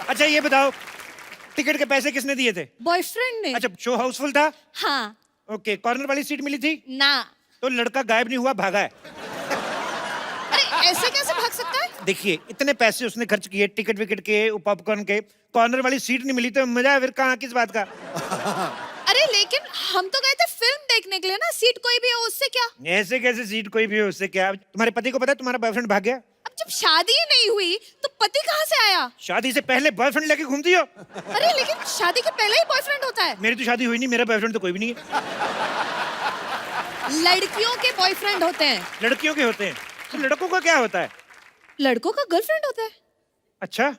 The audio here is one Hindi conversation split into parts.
अच्छा ये बताओ, टिकट के पैसे किसने दिए थे? बॉयफ्रेंड ने। अच्छा, शो हाउसफुल था? हाँ। ओके, कॉर्नर वाली सीट मिली थी? ना। तो लड़का गायब नहीं हुआ, भागा है। अरे ऐसे कैसे भाग सकता है? देखिए, इतने पैसे उसने खर्च किए टिकट विकेट के, पॉपकॉर्न के, कॉर्नर वाली सीट नहीं मिली तो मजा फिर कहाँ किस बात का? अरे लेकिन हम तो गए थे फिल्म देखने के लिए ना, सीट कोई भी हो उससे क्या? ऐसे कैसे सीट कोई भी हो उससे क्या? तुम्हारे पति को पता है तुम्हारा बॉयफ्रेंड भाग गया? अब जब शादी ही नहीं हुई तो पति कहाँ से आया? शादी से पहले बॉयफ्रेंड लेके घूमती हो? अरे लेकिन शादी के पहले ही बॉयफ्रेंड होता है। मेरी तो शादी हुई नहीं, मेरा बॉयफ्रेंड तो कोई भी नहीं है। लड़कियों के बॉयफ्रेंड होते हैं। लड़कियों के होते हैं, तो लड़कों का क्या होता है? लड़कों का गर्लफ्रेंड होता है। अच्छा,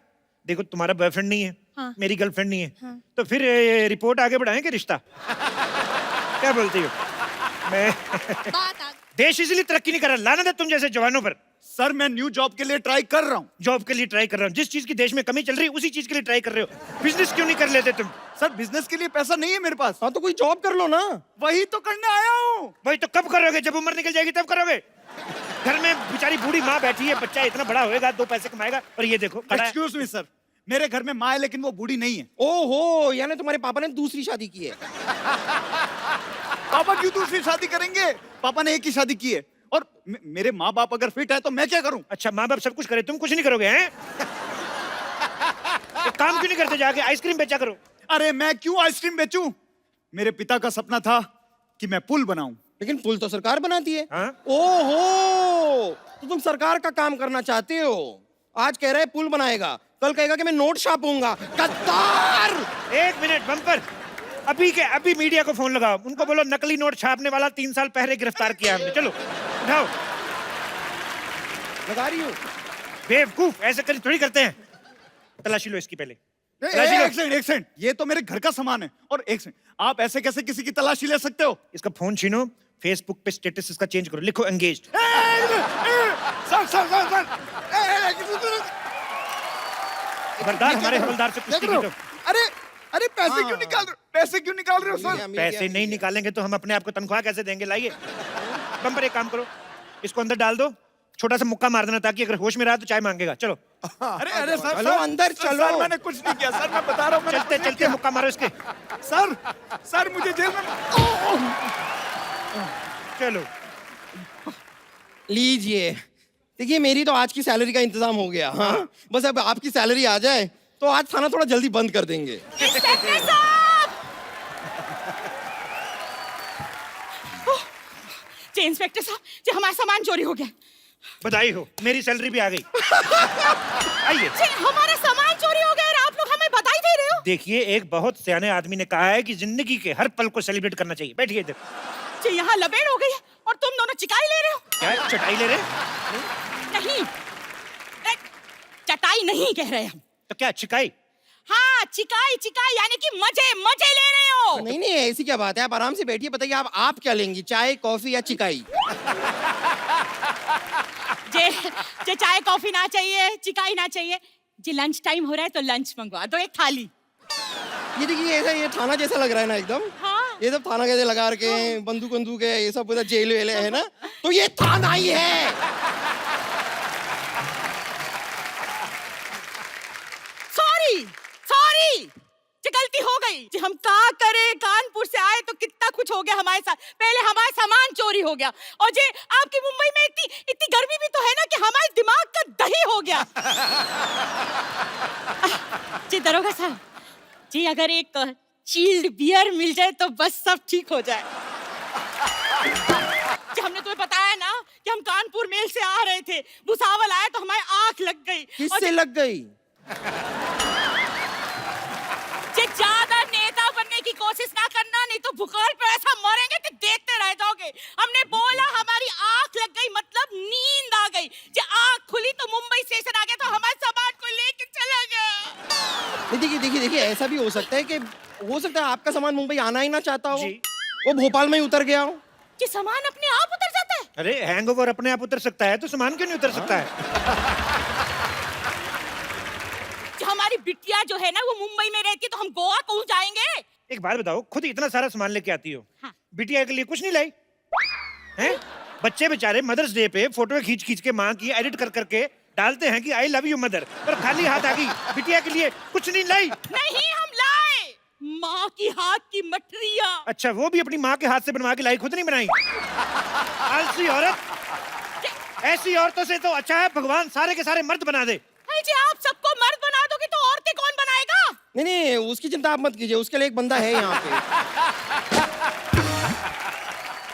देखो तुम्हारा बॉयफ्रेंड नहीं है, हाँ। मेरी गर्लफ्रेंड नहीं है, हाँ। तो फिर रिपोर्ट आगे बढ़ाएं कि रिश्ता? क्या बोलती हो? मैं बात आ देश इसलिए तरक्की नहीं कर रहा, लानत है तुम जैसे जवानों पर। सर मैं न्यू जॉब के लिए ट्राई कर रहा हूँ। जॉब के लिए ट्राई कर रहा हूँ, जिस चीज की देश में कमी चल रही है उसी चीज के लिए ट्राई कर रहे हो। बिजनेस क्यों नहीं कर लेते तुम? सर बिजनेस के लिए पैसा नहीं है मेरे पास। हाँ तो कोई जॉब कर लो ना। वही तो करने आया हूँ। भाई तो कब करोगे? जब उम्र निकल जाएगी तब करोगे? घर में बेचारी बूढ़ी माँ बैठी है, बच्चा इतना बड़ा होएगा, 2 पैसे कमाएगा, और ये देखो खड़ा है। एक्सक्यूज मी सर, मेरे घर में माँ है लेकिन वो बूढ़ी नहीं है। ओहो, यानी तुम्हारे पापा ने दूसरी शादी की है। पापा क्यों दूसरी शादी करेंगे? पापा ने एक ही शादी की है। और मेरे माँ बाप अगर फिट है तो मैं क्या करूं? अच्छा, माँ बाप सब कुछ करे, तुम कुछ नहीं करोगे हैं? एक काम क्यों नहीं करते, जाके आइसक्रीम बेचा करो। अरे मैं क्यों आइसक्रीम बेचूं? मेरे पिता का सपना था कि मैं पुल बनाऊं। लेकिन पुल तो सरकार बनाती है। हाँ? ओहो, तो तुम सरकार का काम करना चाहते हो। आज कह रहा है पुल बनाएगा, कल कहेगा कि मैं नोट छापूंगा। गद्दार! 1 मिनट बम्पर, अभी के अभी मीडिया को फोन लगाओ, उनको बोलो नकली नोट छापने वाला 3 साल पहले गिरफ्तार किया हमने। चलो उठाओ। लगा रही हूँ। बेवकूफ, ऐसे कर थोड़ी करते हैं। तलाशी लो इसकी पहले। एक तलाशी लो। सेकंड, एक सेकंड, ये तो मेरे घर का सामान है। और एक सेकंड, आप ऐसे कैसे किसी की तलाशी ले सकते हो? इसका फोन छीनो, फेसबुक पे स्टेटस इसका चेंज करो, लिखो engaged. Sir sir sir sir, खबरदार हमारे हवलदार से कुछ नहीं। अरे अरे पैसे क्यों निकाल रहे हो? पैसे क्यों निकाल रहे हो सर? पैसे नहीं निकालेंगे तो हम अपने आप को तनख्वाह कैसे देंगे? लाइए बम्पर, एक काम करो, इसको अंदर डाल दो, छोटा सा मुक्का मार देना, ताकि अगर होश में रहा तो चाय मांगेगा। चलो अरे अरे सर, चलो अंदर चलो। सर मैंने कुछ नहीं किया सर, मैं बता रहा हूँ। चलते चलते मुक्का मारो इसके। सर सर मुझे जेल में चलो लीजिए, देखिए मेरी तो आज की सैलरी का इंतजाम हो गया। हाँ, बस अब आपकी सैलरी आ जाए तो आज थाना थोड़ा जल्दी बंद कर देंगे। इंस्पेक्टर साहब! जी इंस्पेक्टर साहब, जी हमारा सामान चोरी हो गया। बधाई हो, मेरी सैलरी भी आ गई। आइए। जी हमारा सामान चोरी हो गया और आप लोग हमें बधाई दे रहे हो? देखिए, एक बहुत सियाने आदमी ने कहा है कि जिंदगी के हर पल को सेलिब्रेट करना चाहिए। बैठिए इधर। जी यहाँ लबेड़ हो गई है और तुम दोनों चिकाई ले रहे हो? क्या चटाई ले रहे? नहीं, चटाई नहीं कह रहे हम। तो क्या चिकाई? हाँ चिकाई चिकाई, यानी कि मजे मजे ले रहे हो। नहीं नहीं, ऐसी क्या बात है, आप आराम से बैठिए। बताइए आप क्या लेंगी, चाय कॉफी या चिकाई? जे चाय कॉफी ना चाहिए, चिकाई ना चाहिए। जी लंच टाइम हो रहा है तो लंच मंगवा दो, एक थाली। ये देखिए, ऐसा ये थाना जैसा लग रहा है ना एकदम। हाँ। ये सब थाना कैसे लगा रखे हैं, बंदूक बंदूक है, ये सब उधर जेल वेल है ना, तो ये थाना ही है। सॉरी सॉरी, जी गलती हो गई जी। हम का करे, कानपुर से आए तो कितना कुछ हो गया हमारे साथ। पहले हमारा सामान चोरी हो गया, और जी आपकी मुंबई में इतनी इतनी गर्मी भी तो है ना कि हमारे दिमाग का दही हो गया। जी दरोगा साहब जी, अगर एक चिल्ड बियर मिल जाए तो बस सब ठीक हो जाए। जी हमने तुम्हें बताया ना कि हम कानपुर मेल से आ रहे थे, भुसावल आया तो हमारी आंख लग गई। किससे लग गई? ज्यादा नेता बनने की कोशिश ना करना, नहीं तो भूगोल पे ऐसा मरेंगे कि देखते रह जाओगे। हमने बोला हमारी आंख लग गई, मतलब नींद आ गई। जब आंख खुली तो मुंबई स्टेशन आ गया, तो हमारे सामान को लेके चला गया। देखिए देखिए देखिए, ऐसा भी हो सकता है कि आपका सामान मुंबई आना ही ना चाहता हो, जी। वो भोपाल में ही उतर गया हो। कि सामान अपने आप उतर जाता है? अरे हैंगओवर अपने आप उतर सकता है तो सामान क्यों नहीं उतर सकता है? हमारी बिटिया जो है ना वो मुंबई में रहती है, तो हम गोवा कहूँ जाएंगे? एक बात बताओ, खुद इतना सारा सामान लेके आती हो, हाँ। बिटिया के लिए कुछ नहीं लाई हैं? बच्चे बेचारे मदर्स डे पे फोटो खींच खींच के माँ की एडिट कर करके डालते हैं कि आई लव यू मदर, पर खाली हाथ आ गई, बिटिया के लिए कुछ नहीं लाई। नहीं हम लाए माँ की हाथ की मठरिया। अच्छा, वो भी अपनी माँ के हाथ से बनवा के लाई, खुद नहीं बनाई? आलसी औरत। ऐसी औरतों से तो अच्छा है भगवान सारे के सारे मर्द बना दे। अरे जी आप सबको मर्द बना दोगे तो औरतें कौन बनाएगा? नहीं नहीं, उसकी चिंता आप मत कीजिए, उसके लिए एक बंदा है यहाँ पे।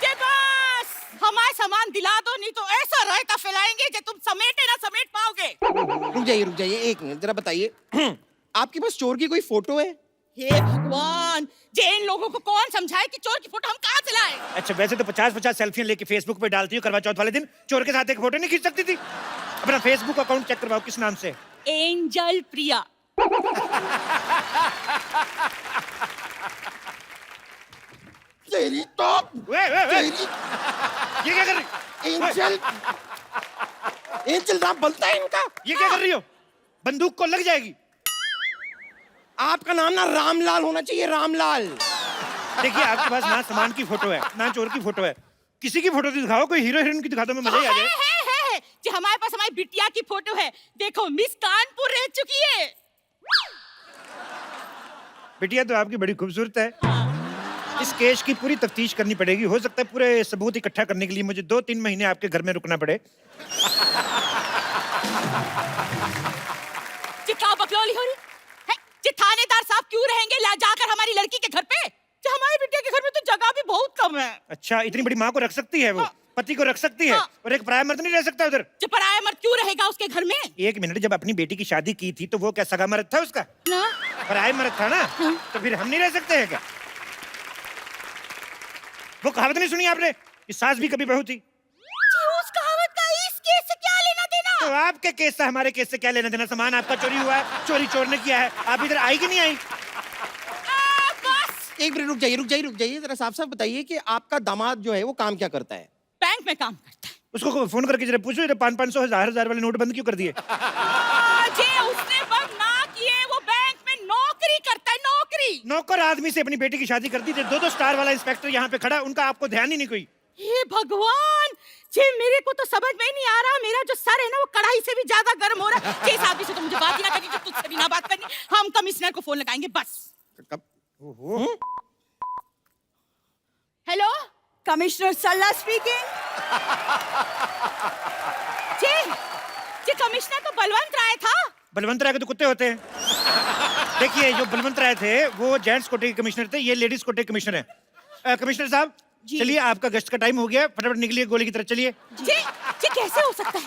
जे बस हमारा सामान दिला दो, नहीं तो ऐसा रायता फैलाएंगे कि तुम समेटे ना समेट पाओगे। रुक जाइए एक मिनट, जरा बताइए आपके पास चोर की कोई फोटो है? हे भगवान, जे इन लोगों को कौन समझाए कि चोर की फोटो हम कहाँ से लाए? अच्छा, वैसे तो 50-50 सेल्फियां लेके फेसबुक पे डालती हो, करवा चौथ वाले दिन चोर के साथ एक फोटो नहीं खींच सकती थी? अपना फेसबुक अकाउंट चेक करवाओ, किस नाम से? एंजल प्रिया। तेरी तो वे। तेरी ये क्या कर रही? एंजल नाम बनता है इनका। ये क्या कर रही हो? बंदूक को लग जाएगी। आपका नाम ना रामलाल होना चाहिए, रामलाल। देखिए, आपके पास ना सामान की फोटो है ना चोर की फोटो है, किसी की फोटो दिखाओ, कोई हीरो हीरोइन की दिखा दो, मैं मजा ही आ जाए। है। जो हमारे पास हमारी बिटिया की फोटो है, देखो मिस कानपुर रह चुकी है। बिटिया तो आपकी बड़ी खूबसूरत है। इस केस की पूरी तफ्तीश करनी पड़ेगी, हो सकता है पूरे सबूत इकट्ठा करने के लिए मुझे 2-3 महीने आपके घर में रुकना पड़े। जी क्या बकलौली हो रही है? जी थानेदार साहब क्यों रहेंगे ला जाकर हमारी लड़की के घर पे? जी हमारी बिटिया के घर में तो जगह भी बहुत कम है। अच्छा, इतनी बड़ी माँ को रख सकती है वो? पति को रख सकती है, और एक पराया मर्द नहीं रह सकता उधर? जो पराया मर्द क्यों रहेगा उसके घर में? एक मिनट, जब अपनी बेटी की शादी की थी तो वो क्या सगा मर्द था उसका? ना पराया मर्द था ना, तो फिर हम नहीं रह सकते हैं क्या? वो कहावत नहीं सुनी आपने कि सास भी कभी बहू थी? जी उस कहावत का इस केस से क्या लेना देना? तो आपके केस से हमारे केस से क्या लेना देना? सामान आपका चोरी हुआ है, चोरी चोर ने किया है, आप इधर आई कि नहीं आई? बस एक मिनट रुक जाइए, जरा साफ साफ बताइए कि आपका दामाद जो है वो काम क्या करता है? बैंक में काम करता है। उसको फोन करके जरा पूछो, इधर 500-500 1000 वाले नोट बंद क्यों कर दिए? जे उसने बंद ना किए, वो बैंक में नौकरी करता है, नौकरी। नौकर आदमी से अपनी बेटी की शादी कर दी, 2-2 स्टार वाला इंस्पेक्टर यहाँ पे खड़ा, उनका आपको ध्यान ही नहीं कोई। हे भगवान, जे मेरे को तो समझ में नहीं आ रहा, मेरा जो सर है ना वो कढ़ाई से भी ज्यादा गर्म हो रहा है। जिस आदमी से तो मुझे बात ही ना करनी, जो तुझसे भी ना बात करनी, हम कमिश्नर को फोन लगाएंगे बस। ओहो। हेलो, कमिश्नर सल्ला स्पीकिंग। जी कमिश्नर तो बलवंत राय था। बलवंत राय के तो कुत्ते होते हैं। देखिए, जो बलवंत राय थे वो जेंट्स कोटे के कमिश्नर थे, ये लेडीज कोटे के कमिश्नर हैं। कमिश्नर साहब चलिए, आपका गश्त का टाइम हो गया, फटाफट निकलिए गोली की तरफ चलिए। जी कैसे हो सकता है?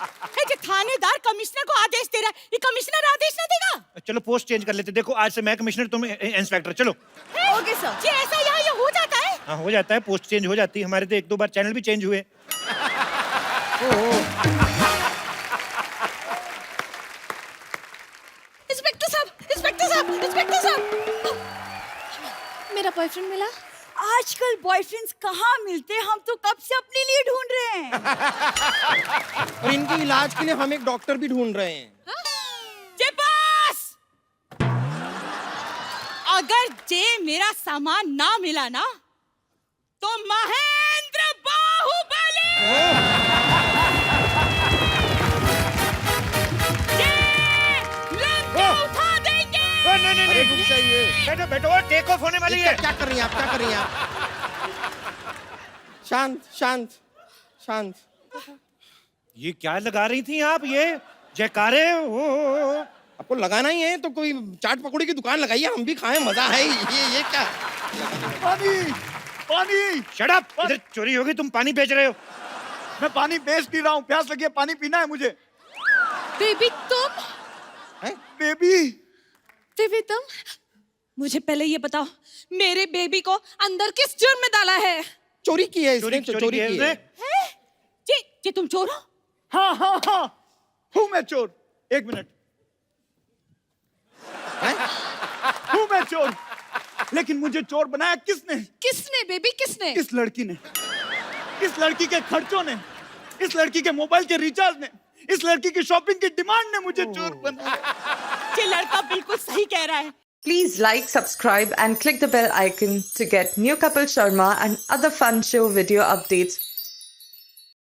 जी थानेदार कमिश्नर को आदेश दे रहा है, ये कमिश्नर आदेश ना देगा? चलो पोस्ट चेंज कर लेते, देखो आज से मैं कमिश्नर, तुम इंस्पेक्टर, चलो। Okay sir. जी ऐसा यहाँ ये हो जाता है? हाँ हो जाता है, पोस्ट चेंज हो जाती है, हमारे तो 1-2 बार चैनल भी चेंज हुए। इंस्पेक्टर साहब, मेरा बॉयफ्रेंड मिला? आजकल बॉयफ्रेंड्स कहाँ मिलते हैं, हम तो कब से अपने लिए ढूंढ रहे हैं। और इनके इलाज के लिए हम एक डॉक्टर भी ढूंढ रहे हैं। जे बस अगर जे मेरा सामान ना मिला ना तो महेंद्र बाहुबली उठा देंगे। नहीं, रुक जाइए। बैठो बैठो, और टेक ऑफ होने वाली है। क्या कर रही हैं आप, क्या कर रही हैं आप? शांत शांत शांत। ये क्या लगा रही थी आप? ये जयकारे हो। आपको लगाना ही है तो कोई चाट पकौड़ी की दुकान लगाइए, हम भी खाएं, मजा है। ये क्या? पानी पानी। शट अप, इधर चोरी होगी, तुम पानी बेच रहे हो। मैं पानी बेच नहीं रहा हूँ, प्यास लगी है, पानी पीना है मुझे। बेबी तुम? बेबी बेबी तुम? मुझे पहले ये बताओ, मेरे बेबी को अंदर किस जुर्म में डाला है? चोरी की है इसने, चोरी चोरी की है की उसने? है। जी तुम चोर हो? हाँ हाँ हाँ, हूँ मैं चोर। एक मिनट, हूँ मैं चोर, लेकिन मुझे चोर बनाया किसने? किसने बेबी, किसने? इस लड़की ने, इस लड़की के खर्चों ने, इस लड़की के मोबाइल के रिचार्ज ने, इस लड़की की शॉपिंग की डिमांड ने मुझे चोर बनाया। ये लड़का बिल्कुल सही कह रहा है। Please like, subscribe and click the bell icon to get new Kapil Sharma and other fun show video updates